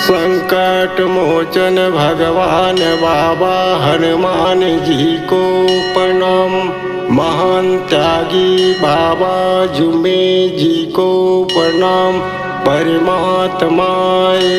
संकट मोचन भगवान बाबा हनुमान जी को प्रणाम। महान त्यागी बाबा जुमे जी को प्रणाम। परमात्माए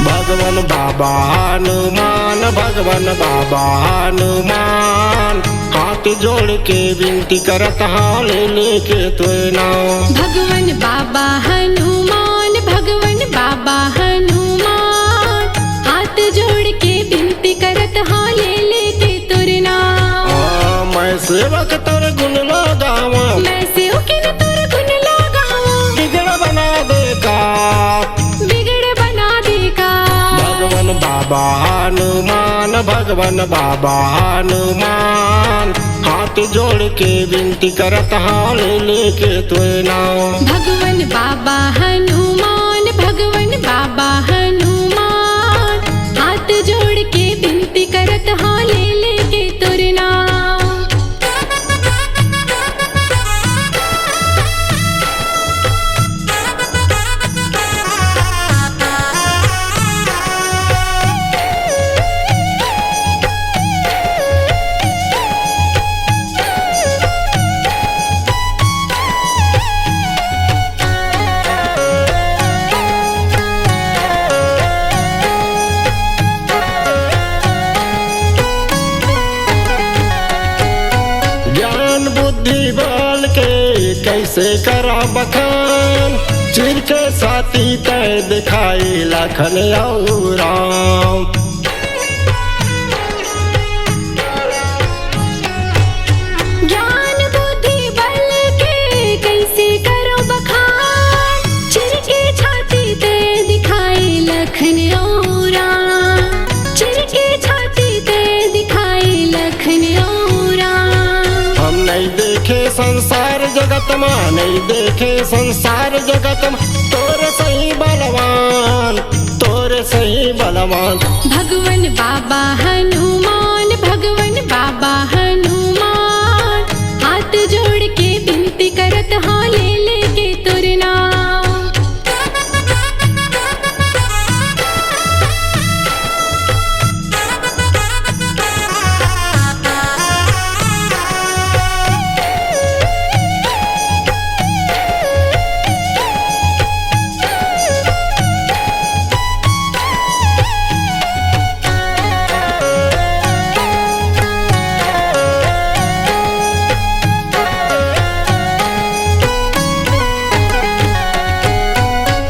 भगवान बाबा हनुमान, भगवान बाबा हनुमान, हाथ जोड़ के विनती करत हाल लेके तो नाम। भगवान बाबा हनुमान, भगवान बाबा हनुमान, हाथ जोड़ के विनती करत हाल लेके तुर नाम। मैं सेवक तोर गुण लगावा, मैं सेवक तोर गुण लगावा, बिगड़ बना देगा, बिगड़ बना देगा। भगवान बाबा हनुमान, भगवान बाबा हनुमान, हाथ जोड़ के विनती करत हाल लेके तो नाम। भगवान बाबा हनुमान, भगवान बाबा हनुमान, हाथ जोड़ के विनती करत हाल लेके तुर नाम। बुद्धि बल के कैसे करा बखान, चिर के साथी तय दिखाई लखन और राम। ज्ञान बुद्धि बल के कैसे करो बखान, चिर के छाती ते दिखाए लखन और राम, चिर के छाती ते दिखाए लखन और राम। हम नहीं देखे संसार जगत में, नहीं देखे संसार जगत में, तोरे सही बलवान, तोरे सही बलवान। भगवान बाबा हनुमान, भगवान बाबा हनुमान, हाथ जोड़ के विनती करत हाल लेके तुर नाम।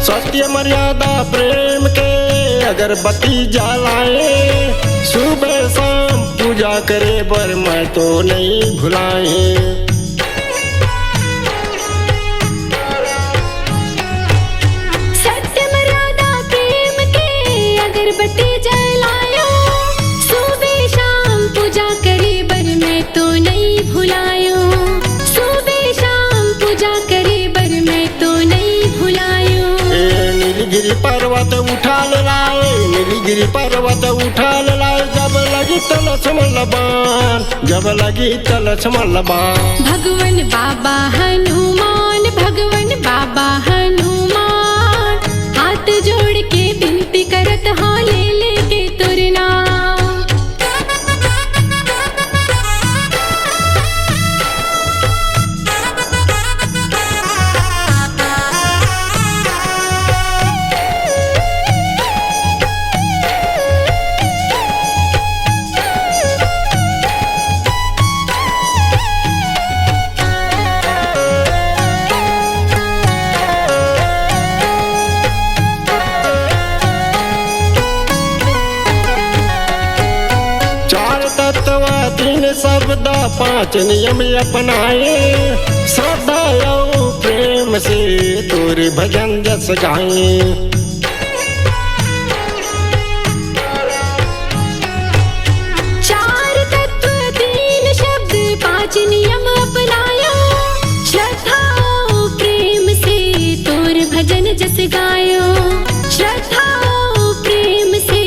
सत्य मर्यादा प्रेम के अगरबत्ती जलाए, सुबह शाम पूजा करे बर मैं तो नहीं भुलाए। सत्य मर्यादा प्रेम के अगरबत्ती जलायो, सुबह शाम पूजा करे बर मैं तो नहीं भुलायो, सुबह शाम पूजा करे बर मैं तो नहीं भुलायो। नीलगिरी पर्वत उठा लाए, नीलगिरी पर्वत उठा लाए, जब लगी तो लक्ष्मण लबान, जब लगी तो लक्ष्मण लबान। भगवान बाबा हनुमान, भगवान बाबा हनुमान, हाथ जोड़ के विनती करत हाल लेके तुर नाम। शब्द पांच नियम अपनाए, सदा प्रेम से तोरे भजन जस गाए। जस गायो, श्रद्धा प्रेम से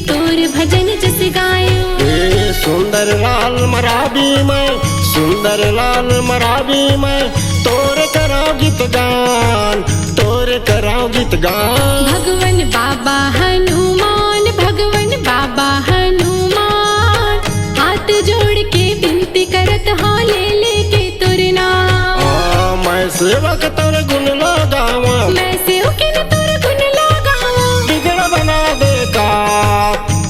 तोर भजन जस गायो। ए सुंदर लाल मराबी मैं, सुंदर लाल मराबी मैं, तोर कराओ गीत गान, तोर कराओ गीत गान। भगवन बाबा हनुमान, भगवन बाबा हनुमान, हाथ जोड़ के विनती करत हाँ ले लेके तोर नाम। मैं सेवक तोर गुण लगावा, मैं सेवकिन तोर गुण लगावा, बिगड़ बना दे का,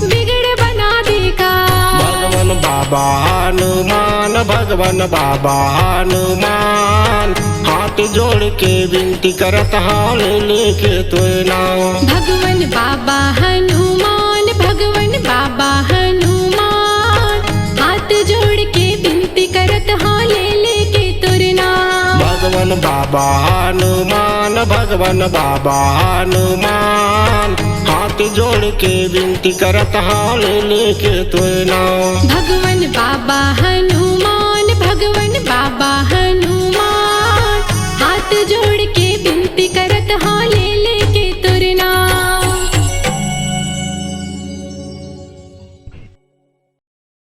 बिगड़ बना दे का। भगवन बाबा हनुमान, भगवन बाबा हनुमान, हाथ जोड़ के विनती करत हाल लेके तो नाम। भगवन बाबा हनुमान, भगवन बाबा हनुमान, हाथ जोड़ के विनती करत हाँ ले लेके तोर नाम। भगवन बाबा हनुमान, भगवन बाबा हनुमान, हाथ जोड़ के विनती करत हाल लेके तो नाम। भगवन बाबा हनुमान, भगवन बाबा